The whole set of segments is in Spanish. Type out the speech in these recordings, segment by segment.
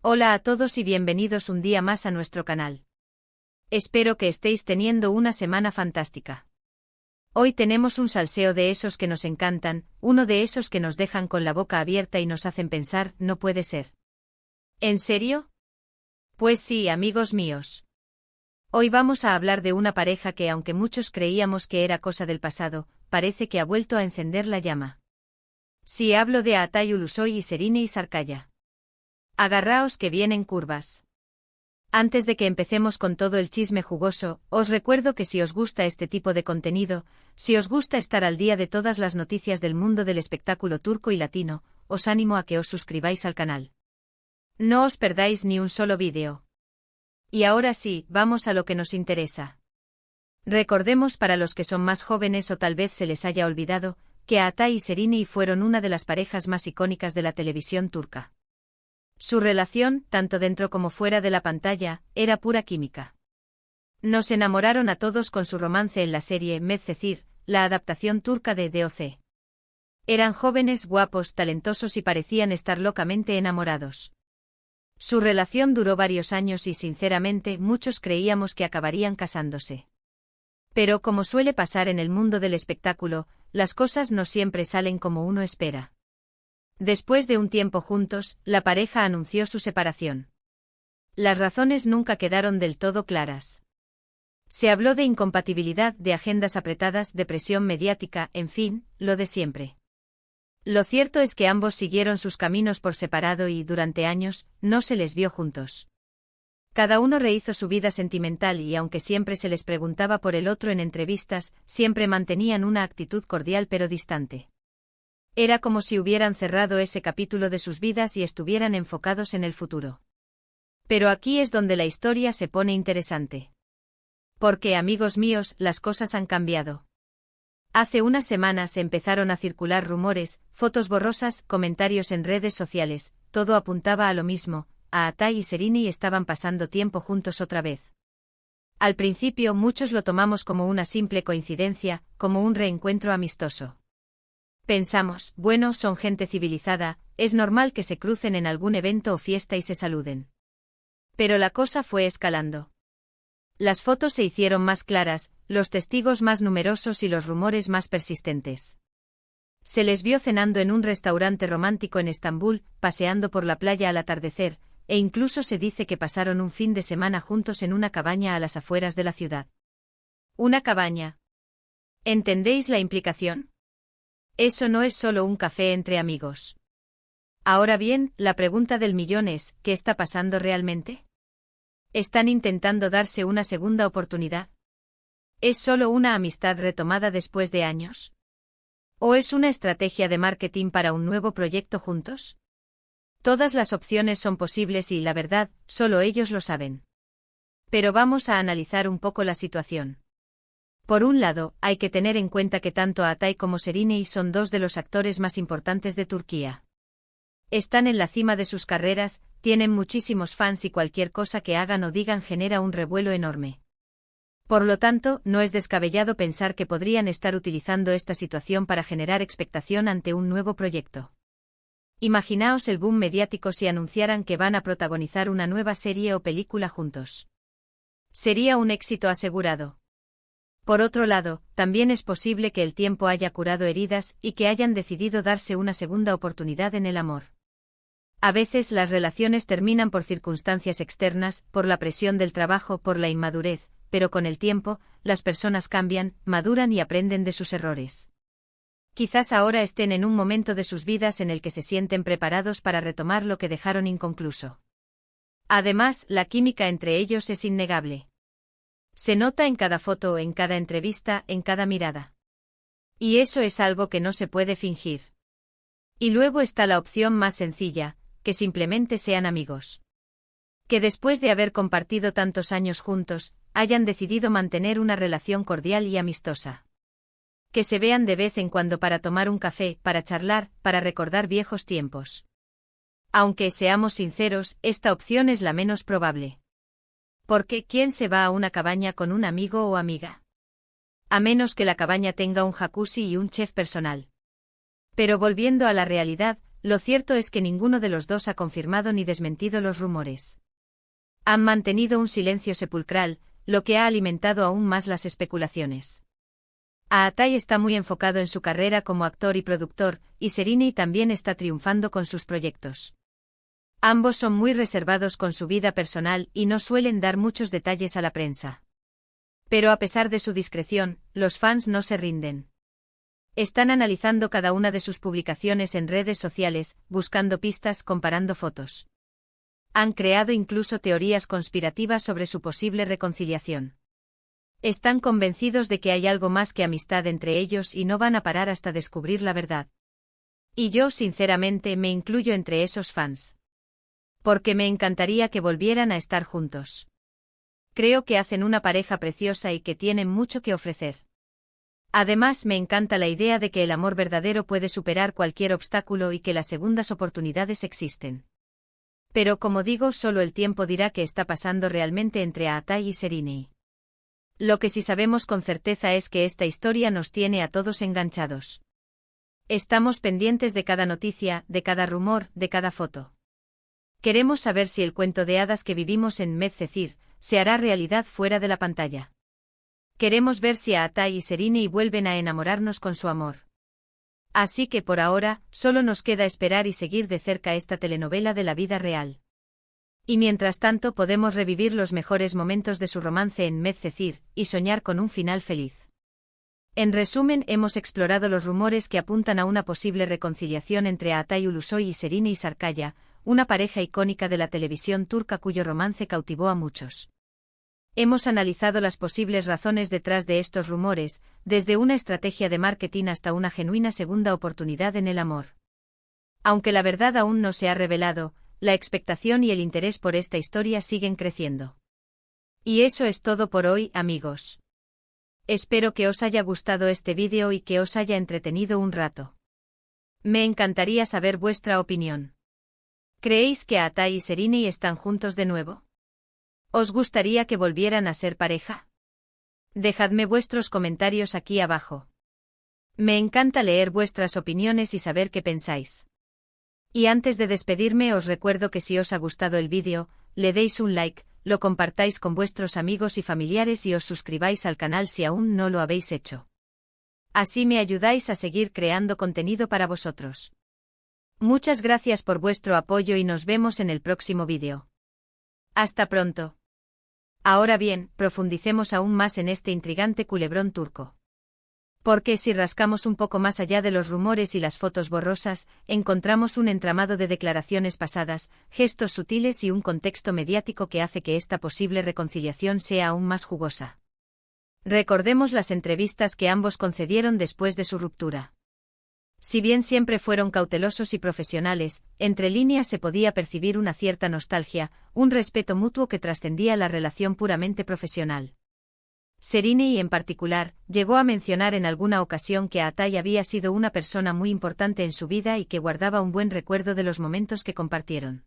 Hola a todos y bienvenidos un día más a nuestro canal. Espero que estéis teniendo una semana fantástica. Hoy tenemos un salseo de esos que nos encantan, uno de esos que nos dejan con la boca abierta y nos hacen pensar, no puede ser. ¿En serio? Pues sí, amigos míos. Hoy vamos a hablar de una pareja que, aunque muchos creíamos que era cosa del pasado, parece que ha vuelto a encender la llama. Sí, hablo de Aatay Ulusoy y Serine Isarkaya. Agarraos que vienen curvas. Antes de que empecemos con todo el chisme jugoso, os recuerdo que si os gusta este tipo de contenido, si os gusta estar al día de todas las noticias del mundo del espectáculo turco y latino, os animo a que os suscribáis al canal. No os perdáis ni un solo vídeo. Y ahora sí, vamos a lo que nos interesa. Recordemos para los que son más jóvenes o tal vez se les haya olvidado, que Aatay y Serine fueron una de las parejas más icónicas de la televisión turca. Su relación, tanto dentro como fuera de la pantalla, era pura química. Nos enamoraron a todos con su romance en la serie Medcezir, la adaptación turca de DOC. Eran jóvenes, guapos, talentosos y parecían estar locamente enamorados. Su relación duró varios años y sinceramente muchos creíamos que acabarían casándose. Pero como suele pasar en el mundo del espectáculo, las cosas no siempre salen como uno espera. Después de un tiempo juntos, la pareja anunció su separación. Las razones nunca quedaron del todo claras. Se habló de incompatibilidad, de agendas apretadas, de presión mediática, en fin, lo de siempre. Lo cierto es que ambos siguieron sus caminos por separado y, durante años, no se les vio juntos. Cada uno rehizo su vida sentimental y aunque siempre se les preguntaba por el otro en entrevistas, siempre mantenían una actitud cordial pero distante. Era como si hubieran cerrado ese capítulo de sus vidas y estuvieran enfocados en el futuro. Pero aquí es donde la historia se pone interesante. Porque, amigos míos, las cosas han cambiado. Hace unas semanas empezaron a circular rumores, fotos borrosas, comentarios en redes sociales, todo apuntaba a lo mismo, Aatay y Serine estaban pasando tiempo juntos otra vez. Al principio muchos lo tomamos como una simple coincidencia, como un reencuentro amistoso. Pensamos, bueno, son gente civilizada, es normal que se crucen en algún evento o fiesta y se saluden. Pero la cosa fue escalando. Las fotos se hicieron más claras, los testigos más numerosos y los rumores más persistentes. Se les vio cenando en un restaurante romántico en Estambul, paseando por la playa al atardecer, e incluso se dice que pasaron un fin de semana juntos en una cabaña a las afueras de la ciudad. Una cabaña. ¿Entendéis la implicación? Eso no es solo un café entre amigos. Ahora bien, la pregunta del millón es, ¿qué está pasando realmente? ¿Están intentando darse una segunda oportunidad? ¿Es solo una amistad retomada después de años? ¿O es una estrategia de marketing para un nuevo proyecto juntos? Todas las opciones son posibles y, la verdad, solo ellos lo saben. Pero vamos a analizar un poco la situación. Por un lado, hay que tener en cuenta que tanto Aatay como Serine son dos de los actores más importantes de Turquía. Están en la cima de sus carreras, tienen muchísimos fans y cualquier cosa que hagan o digan genera un revuelo enorme. Por lo tanto, no es descabellado pensar que podrían estar utilizando esta situación para generar expectación ante un nuevo proyecto. Imaginaos el boom mediático si anunciaran que van a protagonizar una nueva serie o película juntos. Sería un éxito asegurado. Por otro lado, también es posible que el tiempo haya curado heridas y que hayan decidido darse una segunda oportunidad en el amor. A veces las relaciones terminan por circunstancias externas, por la presión del trabajo, por la inmadurez, pero con el tiempo, las personas cambian, maduran y aprenden de sus errores. Quizás ahora estén en un momento de sus vidas en el que se sienten preparados para retomar lo que dejaron inconcluso. Además, la química entre ellos es innegable. Se nota en cada foto, en cada entrevista, en cada mirada. Y eso es algo que no se puede fingir. Y luego está la opción más sencilla, que simplemente sean amigos. Que después de haber compartido tantos años juntos, hayan decidido mantener una relación cordial y amistosa. Que se vean de vez en cuando para tomar un café, para charlar, para recordar viejos tiempos. Aunque, seamos sinceros, esta opción es la menos probable. Porque, ¿quién se va a una cabaña con un amigo o amiga? A menos que la cabaña tenga un jacuzzi y un chef personal. Pero volviendo a la realidad, lo cierto es que ninguno de los dos ha confirmado ni desmentido los rumores. Han mantenido un silencio sepulcral, lo que ha alimentado aún más las especulaciones. Aatai está muy enfocado en su carrera como actor y productor, y Serrini también está triunfando con sus proyectos. Ambos son muy reservados con su vida personal y no suelen dar muchos detalles a la prensa. Pero a pesar de su discreción, los fans no se rinden. Están analizando cada una de sus publicaciones en redes sociales, buscando pistas, comparando fotos. Han creado incluso teorías conspirativas sobre su posible reconciliación. Están convencidos de que hay algo más que amistad entre ellos y no van a parar hasta descubrir la verdad. Y yo, sinceramente, me incluyo entre esos fans. Porque me encantaría que volvieran a estar juntos. Creo que hacen una pareja preciosa y que tienen mucho que ofrecer. Además, me encanta la idea de que el amor verdadero puede superar cualquier obstáculo y que las segundas oportunidades existen. Pero como digo, solo el tiempo dirá qué está pasando realmente entre Aatai y Serrini. Lo que sí sabemos con certeza es que esta historia nos tiene a todos enganchados. Estamos pendientes de cada noticia, de cada rumor, de cada foto. Queremos saber si el cuento de hadas que vivimos en Medcezir se hará realidad fuera de la pantalla. Queremos ver si Aatai y Serrini vuelven a enamorarnos con su amor. Así que por ahora, solo nos queda esperar y seguir de cerca esta telenovela de la vida real. Y mientras tanto podemos revivir los mejores momentos de su romance en Medcezir y soñar con un final feliz. En resumen, hemos explorado los rumores que apuntan a una posible reconciliación entre Aatai Ulusoy y Serrini Sarkaya, una pareja icónica de la televisión turca cuyo romance cautivó a muchos. Hemos analizado las posibles razones detrás de estos rumores, desde una estrategia de marketing hasta una genuina segunda oportunidad en el amor. Aunque la verdad aún no se ha revelado, la expectación y el interés por esta historia siguen creciendo. Y eso es todo por hoy, amigos. Espero que os haya gustado este vídeo y que os haya entretenido un rato. Me encantaría saber vuestra opinión. ¿Creéis que Aatai y Serrini están juntos de nuevo? ¿Os gustaría que volvieran a ser pareja? Dejadme vuestros comentarios aquí abajo. Me encanta leer vuestras opiniones y saber qué pensáis. Y antes de despedirme os recuerdo que si os ha gustado el vídeo, le deis un like, lo compartáis con vuestros amigos y familiares y os suscribáis al canal si aún no lo habéis hecho. Así me ayudáis a seguir creando contenido para vosotros. Muchas gracias por vuestro apoyo y nos vemos en el próximo vídeo. Hasta pronto. Ahora bien, profundicemos aún más en este intrigante culebrón turco. Porque si rascamos un poco más allá de los rumores y las fotos borrosas, encontramos un entramado de declaraciones pasadas, gestos sutiles y un contexto mediático que hace que esta posible reconciliación sea aún más jugosa. Recordemos las entrevistas que ambos concedieron después de su ruptura. Si bien siempre fueron cautelosos y profesionales, entre líneas se podía percibir una cierta nostalgia, un respeto mutuo que trascendía la relación puramente profesional. Serrini, en particular, llegó a mencionar en alguna ocasión que Aatai había sido una persona muy importante en su vida y que guardaba un buen recuerdo de los momentos que compartieron.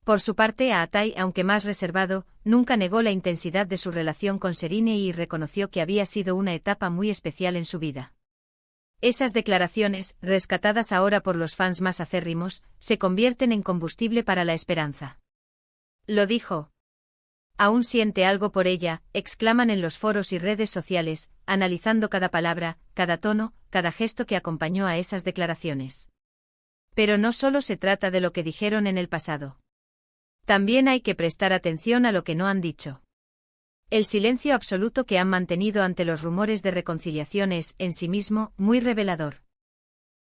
Por su parte, Aatai, aunque más reservado, nunca negó la intensidad de su relación con Serrini y reconoció que había sido una etapa muy especial en su vida. Esas declaraciones, rescatadas ahora por los fans más acérrimos, se convierten en combustible para la esperanza. Lo dijo. Aún siente algo por ella, exclaman en los foros y redes sociales, analizando cada palabra, cada tono, cada gesto que acompañó a esas declaraciones. Pero no solo se trata de lo que dijeron en el pasado. También hay que prestar atención a lo que no han dicho. El silencio absoluto que han mantenido ante los rumores de reconciliación es, en sí mismo, muy revelador.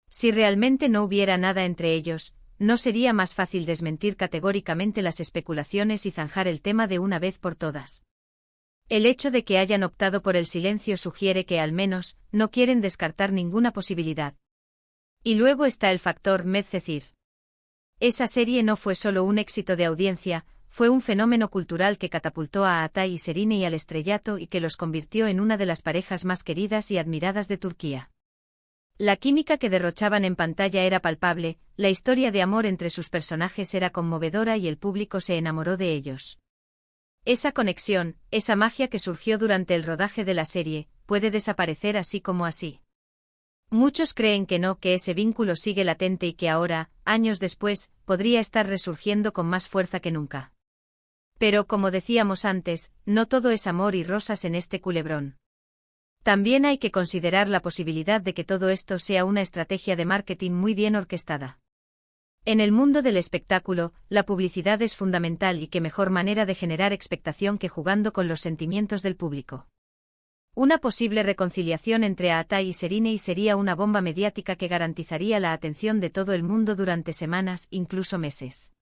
Si realmente no hubiera nada entre ellos, ¿no sería más fácil desmentir categóricamente las especulaciones y zanjar el tema de una vez por todas? El hecho de que hayan optado por el silencio sugiere que al menos, no quieren descartar ninguna posibilidad. Y luego está el factor Medcezir. Esa serie no fue solo un éxito de audiencia, fue un fenómeno cultural que catapultó a Aatai y Serrini al estrellato y que los convirtió en una de las parejas más queridas y admiradas de Turquía. La química que derrochaban en pantalla era palpable, la historia de amor entre sus personajes era conmovedora y el público se enamoró de ellos. Esa conexión, esa magia que surgió durante el rodaje de la serie, puede desaparecer así como así. Muchos creen que no, que ese vínculo sigue latente y que ahora, años después, podría estar resurgiendo con más fuerza que nunca. Pero, como decíamos antes, no todo es amor y rosas en este culebrón. También hay que considerar la posibilidad de que todo esto sea una estrategia de marketing muy bien orquestada. En el mundo del espectáculo, la publicidad es fundamental y qué mejor manera de generar expectación que jugando con los sentimientos del público. Una posible reconciliación entre Aatai y Serinei sería una bomba mediática que garantizaría la atención de todo el mundo durante semanas, incluso meses.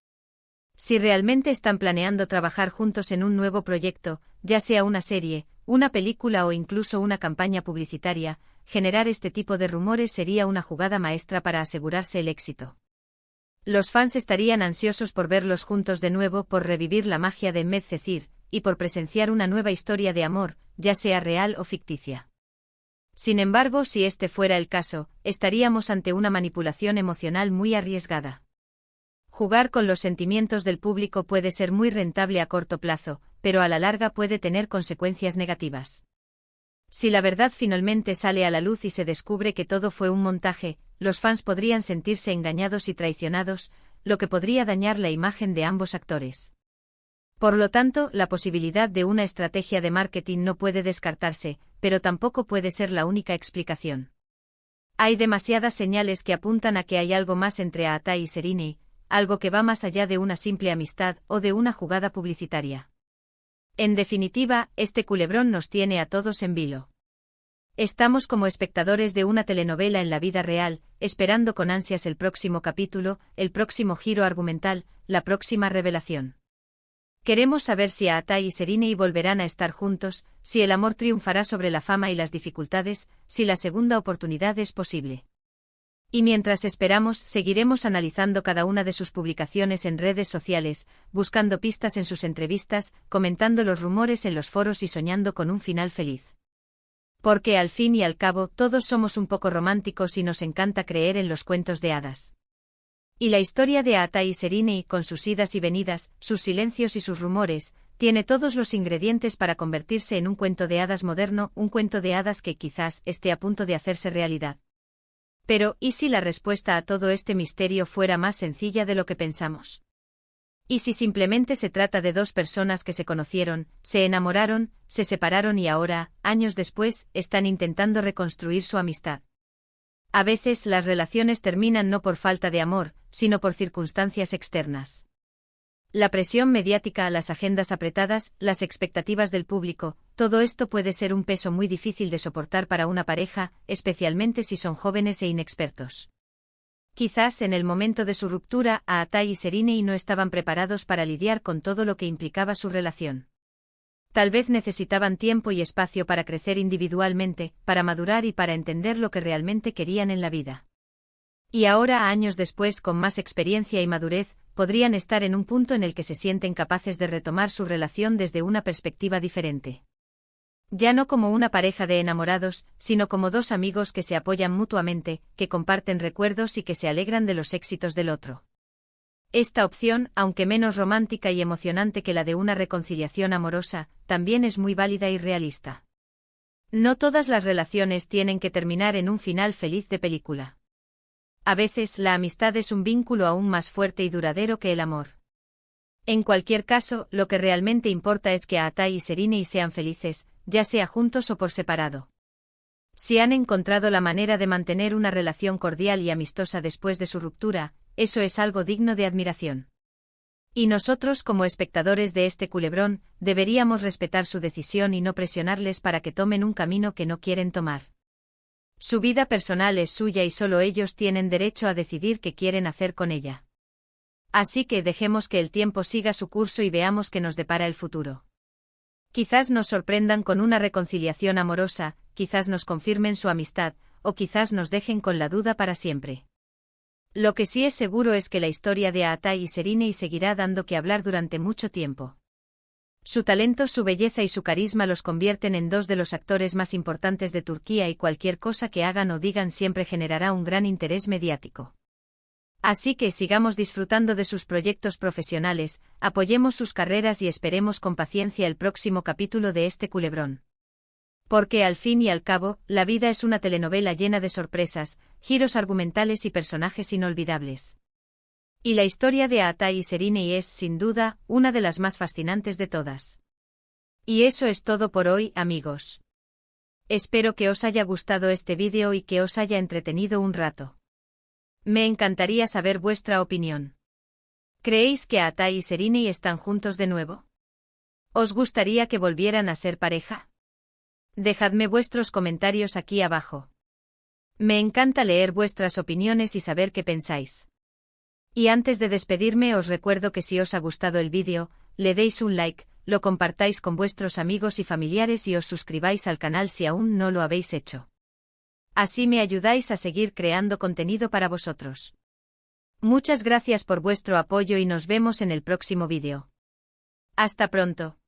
Si realmente están planeando trabajar juntos en un nuevo proyecto, ya sea una serie, una película o incluso una campaña publicitaria, generar este tipo de rumores sería una jugada maestra para asegurarse el éxito. Los fans estarían ansiosos por verlos juntos de nuevo, por revivir la magia de Medcezir, y por presenciar una nueva historia de amor, ya sea real o ficticia. Sin embargo, si este fuera el caso, estaríamos ante una manipulación emocional muy arriesgada. Jugar con los sentimientos del público puede ser muy rentable a corto plazo, pero a la larga puede tener consecuencias negativas. Si la verdad finalmente sale a la luz y se descubre que todo fue un montaje, los fans podrían sentirse engañados y traicionados, lo que podría dañar la imagen de ambos actores. Por lo tanto, la posibilidad de una estrategia de marketing no puede descartarse, pero tampoco puede ser la única explicación. Hay demasiadas señales que apuntan a que hay algo más entre Aatai y Serinei, algo que va más allá de una simple amistad o de una jugada publicitaria. En definitiva, este culebrón nos tiene a todos en vilo. Estamos como espectadores de una telenovela en la vida real, esperando con ansias el próximo capítulo, el próximo giro argumental, la próxima revelación. Queremos saber si Aatai y Serinei volverán a estar juntos, si el amor triunfará sobre la fama y las dificultades, si la segunda oportunidad es posible. Y mientras esperamos, seguiremos analizando cada una de sus publicaciones en redes sociales, buscando pistas en sus entrevistas, comentando los rumores en los foros y soñando con un final feliz. Porque al fin y al cabo, todos somos un poco románticos y nos encanta creer en los cuentos de hadas. Y la historia de Aatai y Serinei, con sus idas y venidas, sus silencios y sus rumores, tiene todos los ingredientes para convertirse en un cuento de hadas moderno, un cuento de hadas que quizás esté a punto de hacerse realidad. Pero, ¿y si la respuesta a todo este misterio fuera más sencilla de lo que pensamos? ¿Y si simplemente se trata de dos personas que se conocieron, se enamoraron, se separaron y ahora, años después, están intentando reconstruir su amistad? A veces las relaciones terminan no por falta de amor, sino por circunstancias externas. La presión mediática, las agendas apretadas, las expectativas del público, todo esto puede ser un peso muy difícil de soportar para una pareja, especialmente si son jóvenes e inexpertos. Quizás en el momento de su ruptura, Aatai y Serinei no estaban preparados para lidiar con todo lo que implicaba su relación. Tal vez necesitaban tiempo y espacio para crecer individualmente, para madurar y para entender lo que realmente querían en la vida. Y ahora, años después, con más experiencia y madurez, podrían estar en un punto en el que se sienten capaces de retomar su relación desde una perspectiva diferente. Ya no como una pareja de enamorados, sino como dos amigos que se apoyan mutuamente, que comparten recuerdos y que se alegran de los éxitos del otro. Esta opción, aunque menos romántica y emocionante que la de una reconciliación amorosa, también es muy válida y realista. No todas las relaciones tienen que terminar en un final feliz de película. A veces la amistad es un vínculo aún más fuerte y duradero que el amor. En cualquier caso, lo que realmente importa es que Aatai y Serinei sean felices, ya sea juntos o por separado. Si han encontrado la manera de mantener una relación cordial y amistosa después de su ruptura, eso es algo digno de admiración. Y nosotros, como espectadores de este culebrón, deberíamos respetar su decisión y no presionarles para que tomen un camino que no quieren tomar. Su vida personal es suya y solo ellos tienen derecho a decidir qué quieren hacer con ella. Así que dejemos que el tiempo siga su curso y veamos qué nos depara el futuro. Quizás nos sorprendan con una reconciliación amorosa, quizás nos confirmen su amistad, o quizás nos dejen con la duda para siempre. Lo que sí es seguro es que la historia de Aatai y Serinei seguirá dando que hablar durante mucho tiempo. Su talento, su belleza y su carisma los convierten en dos de los actores más importantes de Turquía y cualquier cosa que hagan o digan siempre generará un gran interés mediático. Así que sigamos disfrutando de sus proyectos profesionales, apoyemos sus carreras y esperemos con paciencia el próximo capítulo de este culebrón. Porque al fin y al cabo, la vida es una telenovela llena de sorpresas, giros argumentales y personajes inolvidables. Y la historia de Aatai y Serine es, sin duda, una de las más fascinantes de todas. Y eso es todo por hoy, amigos. Espero que os haya gustado este vídeo y que os haya entretenido un rato. Me encantaría saber vuestra opinión. ¿Creéis que Aatai y Serine están juntos de nuevo? ¿Os gustaría que volvieran a ser pareja? Dejadme vuestros comentarios aquí abajo. Me encanta leer vuestras opiniones y saber qué pensáis. Y antes de despedirme os recuerdo que si os ha gustado el vídeo, le deis un like, lo compartáis con vuestros amigos y familiares y os suscribáis al canal si aún no lo habéis hecho. Así me ayudáis a seguir creando contenido para vosotros. Muchas gracias por vuestro apoyo y nos vemos en el próximo vídeo. Hasta pronto.